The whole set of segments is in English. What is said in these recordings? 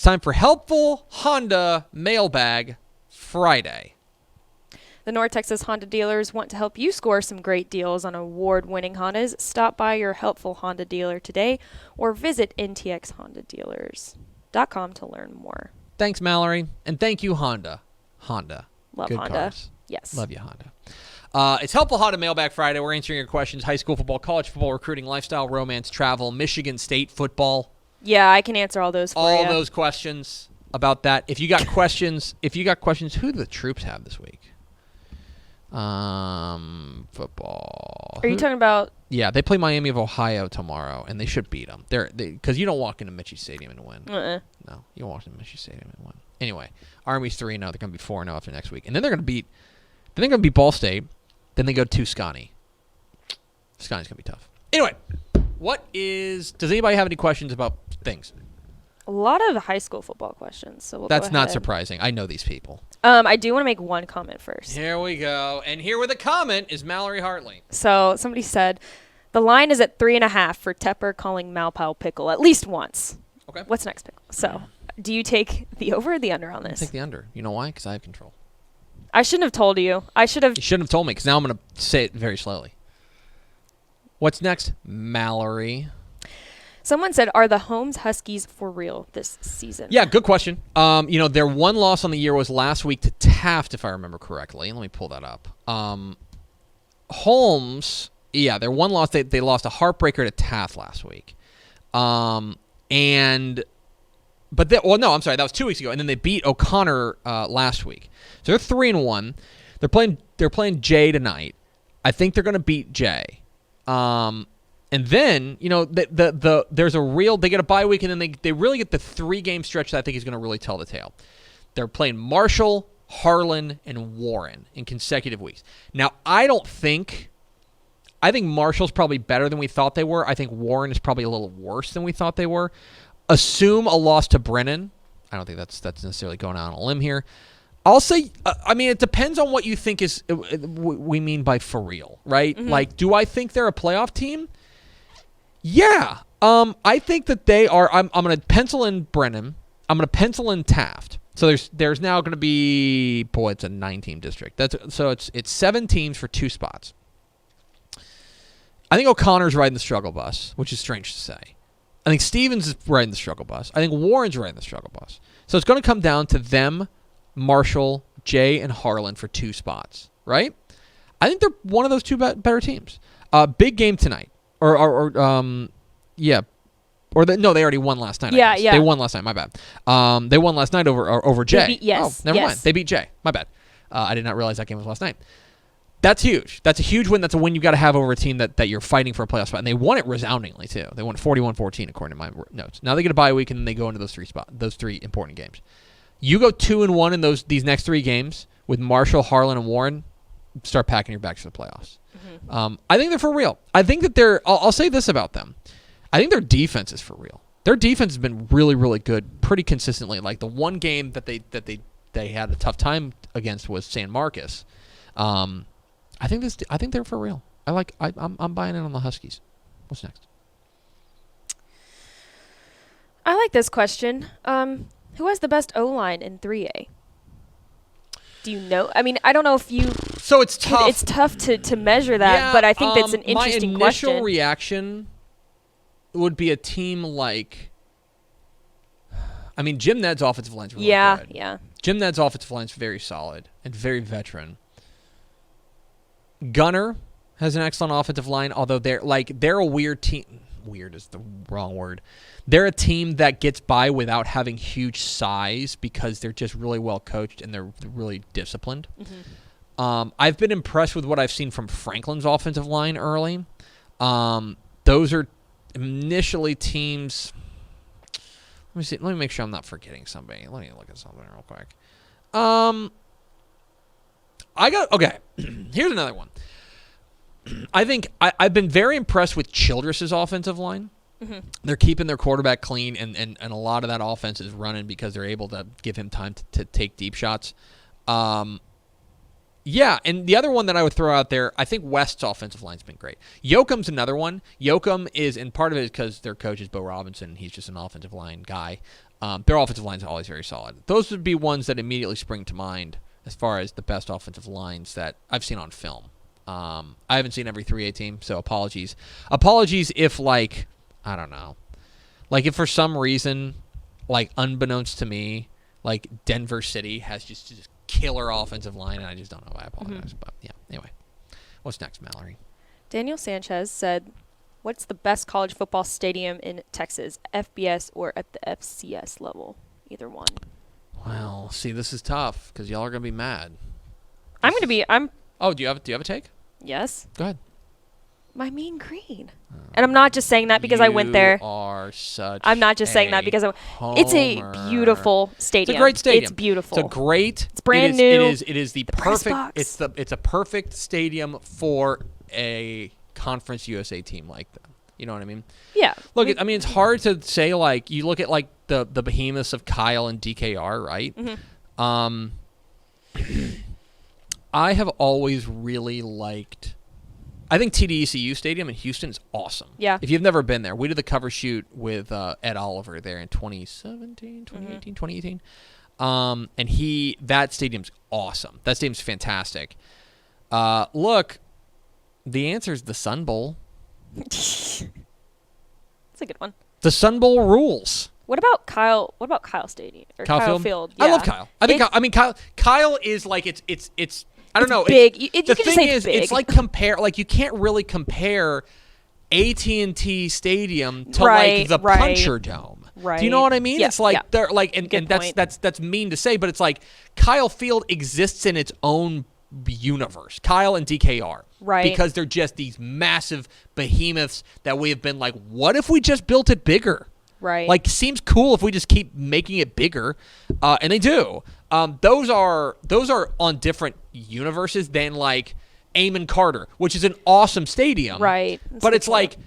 It's time for Helpful Honda Mailbag Friday. The North Texas Honda dealers want to help you score some great deals on award-winning Hondas. Stop by your Helpful Honda dealer today or visit ntxhondadealers.com to learn more. Thanks, Mallory. And thank you, Honda. Honda. Love Good Honda. Cars. Yes. Love you, Honda. It's Helpful Honda Mailbag Friday. We're answering your questions. High school football, college football, recruiting, lifestyle, romance, travel, Michigan State football. Yeah, I can answer all those for you. All those questions about that. If you got questions, who do the Troops have this week? Football. Are you talking about? Yeah, they play Miami of Ohio tomorrow, and they should beat them. Because you don't walk into Michie Stadium and win. No, you don't walk into Michie Stadium and win. Anyway, Army's 3-0. They're going to be 4-0 after next week, and then they're going to beat Ball State. Then they go to Scotty. Scotty's going to be tough. Anyway, does anybody have any questions about things? A lot of high school football questions. So That's not surprising. I know these people. I do want to make one comment first. Here we go. And here with a comment is Mallory Hartley. So somebody said, the line is at 3.5 for Tepper calling Malpow pickle at least once. Okay. What's next, pickle? So do you take the over or the under on this? I'll take the under. You know why? Because I have control. I shouldn't have told you. You shouldn't have told me because now I'm going to say it very slowly. What's next, Mallory? Someone said, are the Holmes Huskies for real this season? Yeah, good question. Their one loss on the year was last week to Taft, if I remember correctly. Let me pull that up. Holmes, their one loss, they lost a heartbreaker to Taft last week. That was 2 weeks ago, and then they beat O'Connor last week. So they're 3-1. They're playing Jay tonight. I think they're going to beat Jay. And then, there's they get a bye week, and then they really get the 3-game stretch that I think is going to really tell the tale. They're playing Marshall, Harlan, and Warren in consecutive weeks. Now, I think Marshall's probably better than we thought they were. I think Warren is probably a little worse than we thought they were. Assume a loss to Brennan. I don't think that's necessarily going out on a limb here. I'll say, it depends on what you think we mean by for real, right? Mm-hmm. Like, do I think they're a playoff team? Yeah. I think that they are. I'm going to pencil in Brennan. I'm going to pencil in Taft. So there's now going to be, it's a 9-team district. It's 7 teams for 2 spots. I think O'Connor's riding the struggle bus, which is strange to say. I think Stevens is riding the struggle bus. I think Warren's riding the struggle bus. So it's going to come down to them, Marshall, Jay, and Harlan for 2 spots, right? I think they're one of those 2 better teams. Big game tonight. They already won last night. Yeah. They won last night. My bad. They won last night over Jay. Never mind. They beat Jay. My bad. I did not realize that game was last night. That's huge. That's a huge win. That's a win you've got to have over a team that you're fighting for a playoff spot. And they won it resoundingly, too. They won 41-14, according to my notes. Now they get a bye week, and then they go into those 3 important games. You go 2-1 in these next 3 games with Marshall, Harlan, and Warren, start packing your bags for the playoffs. Mm-hmm. I think they're for real. I think that I'll say this about them. I think their defense is for real. Their defense has been really, really good pretty consistently. Like the one game that they had a tough time against was San Marcos. I think they're for real. I'm buying in on the Huskies. What's next? I like this question. Who has the best O-line in 3A? Do you know? I don't know if you... So it's tough. It's tough to measure that, but I think that's an interesting question. My initial reaction would be a team like... Jim Ned's offensive line's really good. Yeah. Jim Ned's offensive line's very solid and very veteran. Gunner has an excellent offensive line, although they're a weird team. Weird is the wrong word. They're a team that gets by without having huge size because they're just really well coached and they're really disciplined. Mm-hmm. I've been impressed with what I've seen from Franklin's offensive line early. Those are initially teams. Let me see. Let me make sure I'm not forgetting somebody. Let me look at something real quick. Okay. Here's another one. I think I've been very impressed with Childress's offensive line. Mm-hmm. They're keeping their quarterback clean, and a lot of that offense is running because they're able to give him time to take deep shots. Yeah, and the other one that I would throw out there, I think West's offensive line's been great. Yoakum's another one. Yoakum is, and part of it is because their coach is Bo Robinson. He's just an offensive line guy. Their offensive line is always very solid. Those would be ones that immediately spring to mind as far as the best offensive lines that I've seen on film. I haven't seen every 3A team, so apologies. Apologies if, like, I don't know. Like, if for some reason, like, unbeknownst to me, like, Denver City has just killer offensive line, and I just don't know. I apologize. But, yeah, anyway. What's next, Mallory? Daniel Sanchez said, what's the best college football stadium in Texas, FBS or at the FCS level? Either one. Well, see, this is tough because y'all are going to be mad. I'm Oh, do you have a take? Yes. Go ahead. My Mean Green. And I'm not just saying that because I went there. I'm not just saying that because it's a beautiful stadium. It's a great stadium. It's beautiful. It's brand new. It is the press perfect. box. It's a perfect stadium for a Conference USA team like that. You know what I mean? Yeah. Look, I mean, it's hard to say. Like, you look at like the behemoths of Kyle and DKR, right? Mm-hmm. I have always really liked. I think TDECU Stadium in Houston is awesome. Yeah. If you've never been there, we did the cover shoot with Ed Oliver there in 2017, 2018, 2018. And that stadium's awesome. That stadium's fantastic. Look, the answer is the Sun Bowl. That's a good one. The Sun Bowl rules. What about Kyle Stadium or Kyle Field? Yeah. I love Kyle. Kyle is like it's I don't know. Big. The you can thing just say is, big. it's like you can't really compare AT&T Stadium to like the Puncher Dome. Right. Do you know what I mean? Yeah, it's like yeah. they're like, and that's mean to say, but it's like Kyle Field exists in its own universe. Kyle and DKR. Right. Because they're just these massive behemoths that we have been like, what if we just built it bigger? Right. Like, seems cool if we just keep making it bigger, and they do. Those are on different universes than like Amon Carter, which is an awesome stadium. Right. But it's like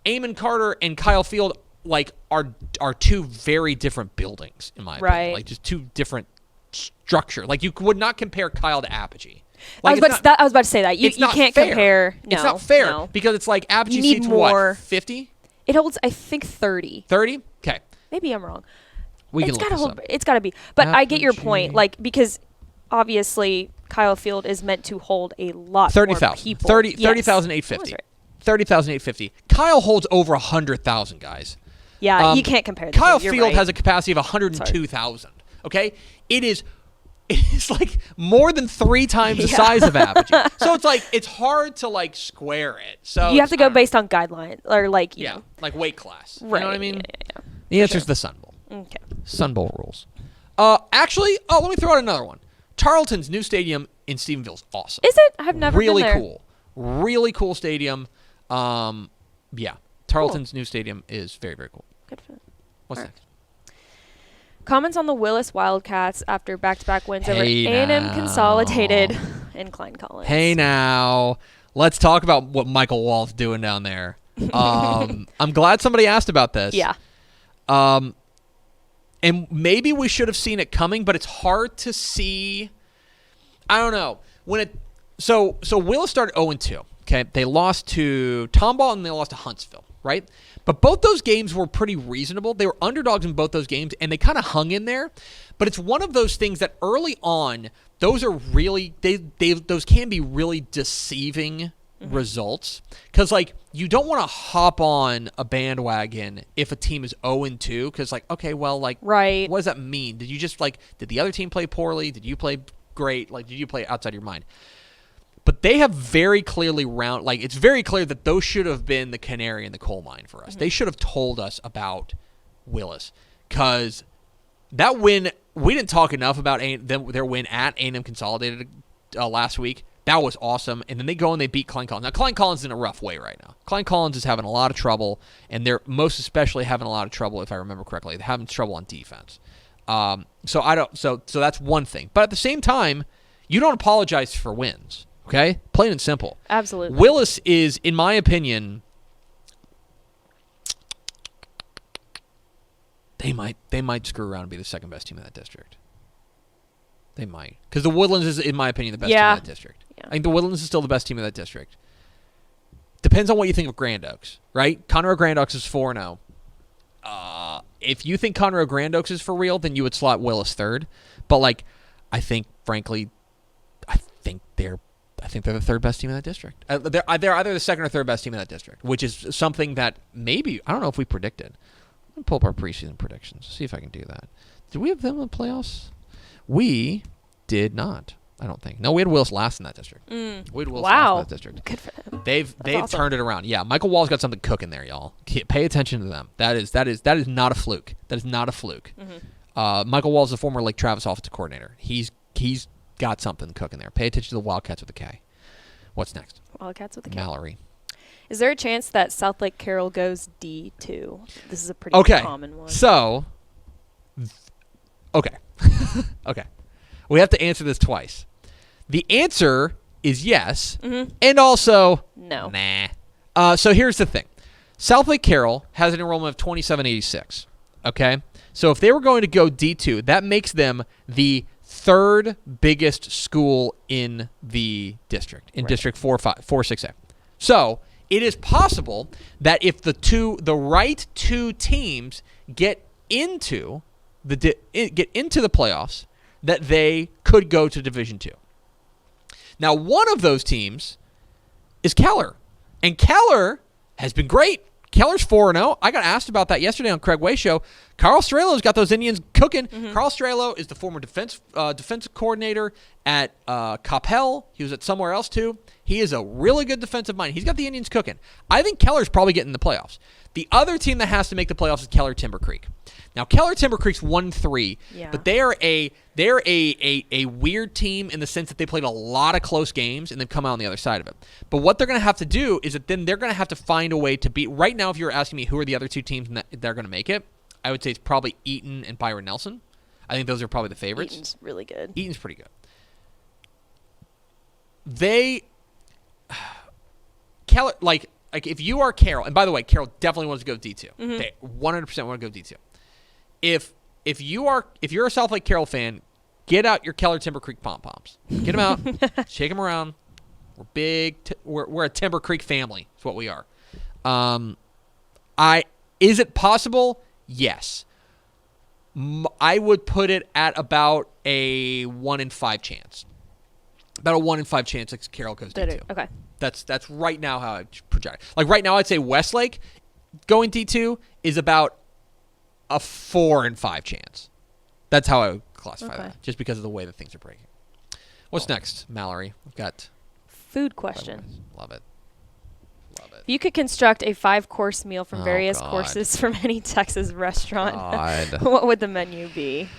Amon Carter and Kyle Field like are two very different buildings in my opinion. Right. Like just two different structure. Like you would not compare Kyle to Apogee. I Like, was about to say that. You can't fair. compare. No, it's not fair no. because it's like Apogee You need seats more. what, 50? It holds, I think, 30. 30? Okay. Maybe I'm wrong. We can It's look gotta this hold. up. It's got to be. But I get your Apogee. point. Like, because obviously Kyle Field is meant to hold a lot 30,000. more people. 30,850. 30,850. Kyle holds over 100,000 guys. Yeah, you can't compare. Kyle You're Field right. has a capacity of 102,000. Okay, it is like more than 3 times the size of Apogee. So it's like it's hard to like square it. So You have to go based on guidelines or like you know. like weight class. Right. You know what I mean? Yeah. The answer is the Sun Bowl. Okay. Sun Bowl rules. Actually, let me throw out another one. Tarleton's new stadium in Stephenville is awesome. Is it? I've never really been there. cool. Really cool stadium. Yeah. Tarleton's new stadium is very, very cool. Good for them. What's All right. next? Comments on the Willis Wildcats after back-to-back wins over Hey A&M now. Consolidated and Klein Collins. Hey now, let's talk about what Michael Wall's doing down there. I'm glad somebody asked about this. Yeah. And maybe we should have seen it coming, but it's hard to see. I don't know. So Willis started 0-2. Okay, they lost to Tomball and they lost to Huntsville, right? But both those games were pretty reasonable. They were underdogs in both those games, and they kind of hung in there. But it's one of those things that early on, those are really those can be really deceiving results, because like you don't want to hop on a bandwagon if a team is 0-2, because like, okay, well, like, Right. what does that mean? Did the other team play poorly? Did you play great? Like, did you play outside your mind? But they have very clearly it's very clear that those should have been the canary in the coal mine for us. They should have told us about Willis, because that win, we didn't talk enough about their win at A&M Consolidated last week. That was awesome. And then they go and they beat Klein Collins. Now, Klein Collins is in a rough way right now. Klein Collins is having a lot of trouble, and they're most especially having a lot of trouble, if I remember correctly. They're having trouble on defense. So that's one thing. But at the same time, you don't apologize for wins. Okay? Plain and simple. Absolutely. Willis is, in my opinion, they might screw around and be the second best team in that district. They might. Because the Woodlands is, in my opinion, the best team in that district. Yeah. I think the Woodlands is still the best team in that district. Depends on what you think of Grand Oaks, right? Conroe Grand Oaks is 4-0. if you think Conroe Grand Oaks is for real, then you would slot Willis third. But like, I think frankly, I think they're the third best team in that district. They're either the second or third best team in that district, which is something that maybe I don't know if we predicted. Let me pull up our preseason predictions. See if I can do that. Did we have them in the playoffs? We did not. I don't think. No, we had Willis last in that district. We had Willis last in that district. Good for them. They've awesome. turned it around. Yeah, Michael Wall's got something cooking there, y'all. Pay attention to them. That is not a fluke. That is not a fluke. Michael Wall's the former Lake Travis offensive coordinator. He's got something cooking there. Pay attention to the Wildcats with a K. What's next? Wildcats with a K. Mallory. Is there a chance that South Lake Carroll goes D2? This is a pretty common one. So, okay. Okay. We have to answer this twice. The answer is yes, and also no. Nah. So here's the thing. South Lake Carroll has an enrollment of 2786. Okay? So if they were going to go D2, that makes them the third biggest school in the district, in District 4-6A. So it is possible that if the right two teams get into the playoffs, that they could go to Division II. Now, one of those teams is Keller, and Keller has been great. Keller's 4-0. I got asked about that yesterday on Craig Way Show. Carl Stralo's got those Indians cooking. Carl Stralo is the former defensive coordinator at Coppell. He was at somewhere else, too. He is a really good defensive mind. He's got the Indians cooking. I think Keller's probably getting in the playoffs. The other team that has to make the playoffs is Keller Timber Creek. Now, Keller Timber Creek's 1-3, but they're a weird team in the sense that they played a lot of close games and they've come out on the other side of it. But what they're going to have to do is that then they're going to have to find a way to beat. Right now, if you were asking me who are the other two teams that are going to make it, I would say it's probably Eaton and Byron Nelson. I think those are probably the favorites. Eaton's really good. Eaton's pretty good. Keller, like if you are Carroll, and by the way, Carroll definitely wants to go D2. They 100% want to go D2. If you're a South Lake Carroll fan, get out your Keller Timber Creek pom-poms. Get them out. Shake them around. We're big. We're a Timber Creek family. That's what we are. Is it possible? Yes. I would put it at about a 1 in 5 chance. About a 1 in 5 chance that Carroll goes D2. Okay. That's right now how I project. Like right now, I'd say Westlake going D2 is about a 4 in 5 chance. That's how I would classify that, just because of the way that things are breaking. What's next, Mallory? We've got food question. Love it. If you could construct a 5-course meal from various courses from any Texas restaurant, what would the menu be?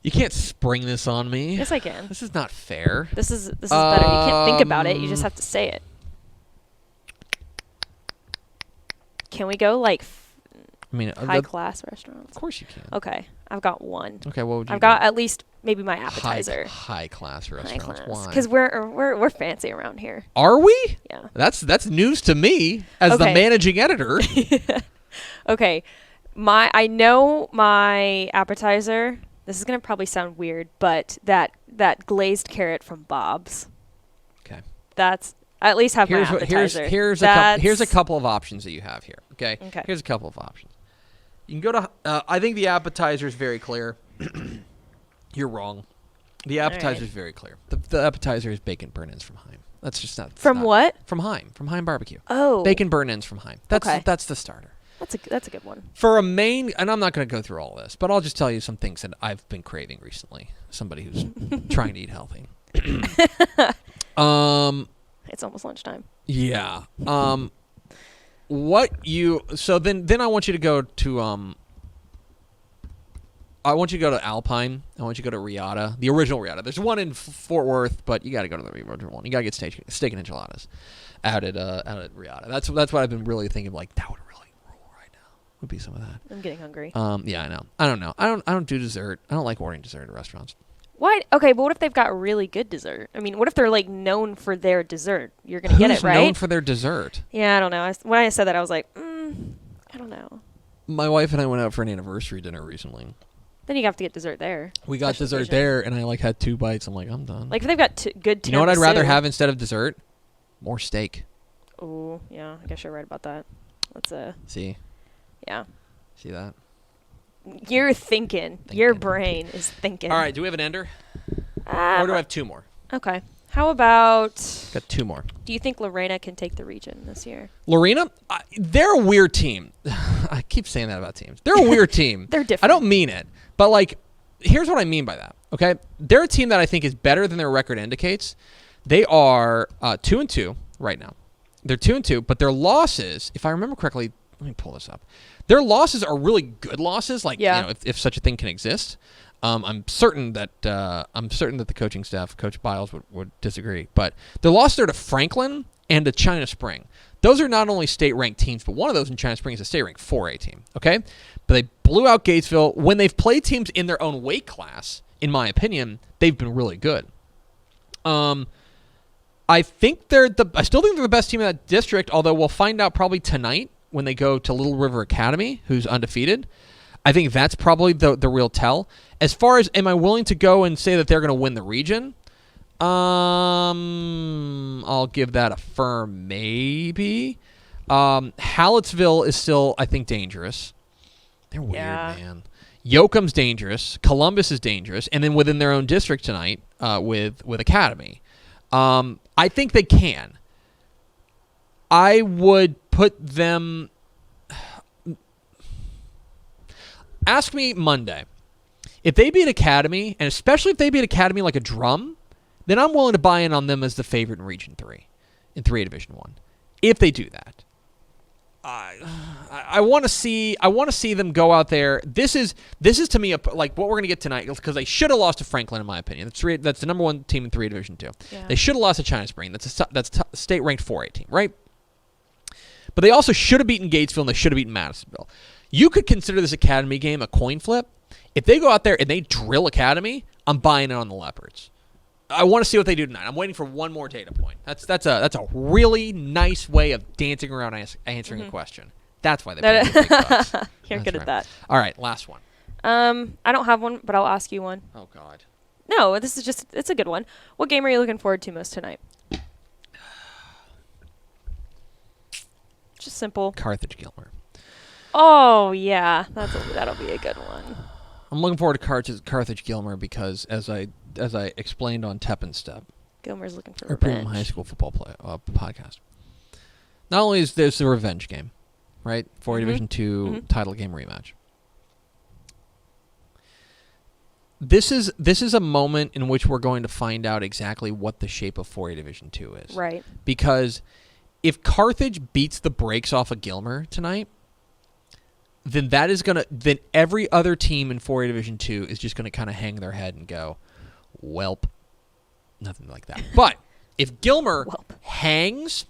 You can't spring this on me. Yes, I can. This is not fair. This is better. You can't think about it. You just have to say it. Can we go like high-class restaurants? Of course you can. Okay. I've got one. Okay, what would you I've got at least maybe my appetizer. High-class restaurants. Why? Because we're fancy around here. Are we? Yeah. That's news to me as the managing editor. Okay. I know my appetizer. This is going to probably sound weird, but that glazed carrot from Bob's. Okay. That's I at least have my appetizer. Here's a couple of options that you have here. Okay. Here's a couple of options. You can go to. I think the appetizer is very clear. You're wrong. The appetizer is very clear. The appetizer is bacon burn-ins from Heim. That's just not. What? From Heim. From Heim Barbecue. Oh. Bacon burn-ins from Heim. That's the starter. That's a good one. For a main, and I'm not going to go through all this, but I'll just tell you some things that I've been craving recently. Somebody who's trying to eat healthy. It's almost lunchtime. Yeah. So then I want you to go to I want you to go to Alpine. I want you to go to Riata, the original Riata. There's one in Fort Worth, but you got to go to the original one. You got to get steak and enchiladas out at Riata. That's what I've been really thinking. Like that would really rule right now. Would be some of that. I'm getting hungry. Yeah, I know. I don't know. I don't do dessert. I don't like ordering dessert at restaurants. Why? Okay, but what if they've got really good dessert? I mean, what if they're like known for their dessert? You're gonna get it right. Who's known for their dessert? Yeah, I don't know. When I said that, I was like, I don't know. My wife and I went out for an anniversary dinner recently. Then you have to get dessert there. We got dessert there, and I had 2 bites. I'm like, I'm done. Like if they've got good tiramisu. You know what I'd rather have instead of dessert? More steak. Ooh, yeah. I guess you're right about that. Let's See. Yeah. See that? You're thinking. Your brain is thinking. All right, do we have an ender? Or do I have two more? Okay. How about... Got two more. Do you think Lorena can take the region this year? Lorena? They're a weird team. I keep saying that about teams. They're a weird team. They're different. I don't mean it. But, like, here's what I mean by that, okay? They're a team that I think is better than their record indicates. They are 2-2 right now. They're 2-2, but their losses, if I remember correctly, let me pull this up. Their losses are really good losses, like if such a thing can exist. I'm certain that the coaching staff, Coach Biles, would disagree. But their losses are to Franklin and to China Spring. Those are not only state-ranked teams, but one of those in China Spring is a state-ranked 4A team. Okay, but they blew out Gatesville. When they've played teams in their own weight class, in my opinion, they've been really good. I think I still think they're the best team in that district. Although we'll find out probably tonight when they go to Little River Academy, who's undefeated. I think that's probably the real tell. As far as am I willing to go and say that they're going to win the region? I'll give that a firm maybe. Hallettsville is still, I think, dangerous. They're weird, man. Yoakum's dangerous. Columbus is dangerous. And then within their own district tonight with Academy. I think they can. I would put them... Ask me Monday. If they beat Academy, and especially if they beat Academy like a drum, then I'm willing to buy in on them as the favorite in Region 3, in 3A Division 1. If they do that. I want to see them go out there. This is to me like what we're going to get tonight, because they should have lost to Franklin in my opinion. That's the number one team in 3A Division 2. Yeah. They should have lost to China Spring. That's a state ranked 4A team, right? But they also should have beaten Gatesville and they should have beaten Madisonville. You could consider this Academy game a coin flip. If they go out there and they drill Academy, I'm buying it on the Leopards. I want to see what they do tonight. I'm waiting for one more data point. That's a really nice way of dancing around answering a question. That's why they pay the big bucks. You're good at that. All right, last one. I don't have one, but I'll ask you one. Oh God. No, it's a good one. What game are you looking forward to most tonight? Just simple. Carthage Gilmer. Oh yeah, that'll be a good one. I'm looking forward to Carthage Gilmer because as I explained on Tep and Step, Gilmer's looking for our revenge. premium high school football podcast. Not only is there's a revenge game, right? 4A Division 2 title game rematch. This is a moment in which we're going to find out exactly what the shape of 4A Division 2 is. Right. Because if Carthage beats the brakes off of Gilmer tonight, then then every other team in 4A Division 2 is just gonna kind of hang their head and go, "Welp," nothing like that. But if Gilmer hangs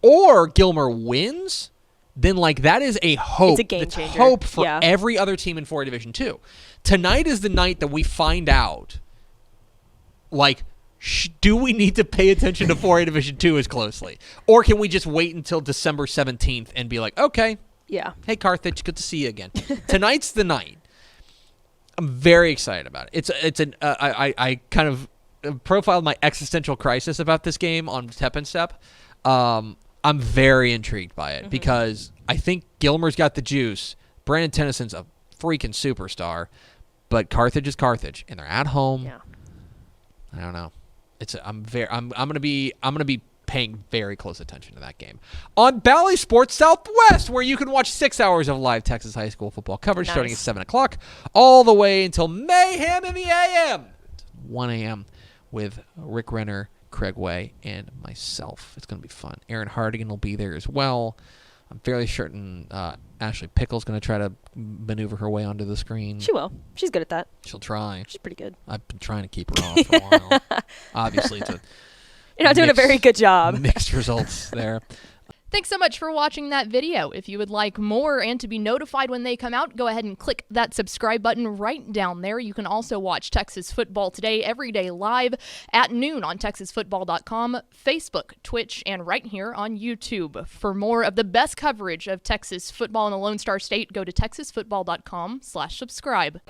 or Gilmer wins, then like that is a hope. It's a game changer. Hope for every other team in 4A Division 2. Tonight is the night that we find out, like, do we need to pay attention to 4A Division 2 as closely? Or can we just wait until December 17th and be like, okay, hey, Carthage, good to see you again. Tonight's the night. I'm very excited about it. I kind of profiled my existential crisis about this game on Tep and Step. I'm very intrigued by it because I think Gilmer's got the juice. Brandon Tennyson's a freaking superstar, but Carthage is Carthage, and they're at home. Yeah. I don't know. I'm gonna be paying very close attention to that game on Bally Sports Southwest, where you can watch 6 hours of live Texas high school football coverage starting at 7 o'clock all the way until mayhem in the AM, 1 a.m. with Rick Renner, Craig Way, and myself. It's going to be fun. Aaron Hardigan will be there as well. I'm fairly certain Ashley Pickle's going to try to maneuver her way onto the screen. She will. She's good at that. She'll try. She's pretty good. I've been trying to keep her off for a while. Obviously, it's you're not doing a very good job. Mixed results there. Thanks so much for watching that video. If you would like more and to be notified when they come out, go ahead and click that subscribe button right down there. You can also watch Texas Football Today every day live at noon on TexasFootball.com, Facebook, Twitch, and right here on YouTube. For more of the best coverage of Texas football in the Lone Star State, go to TexasFootball.com/subscribe.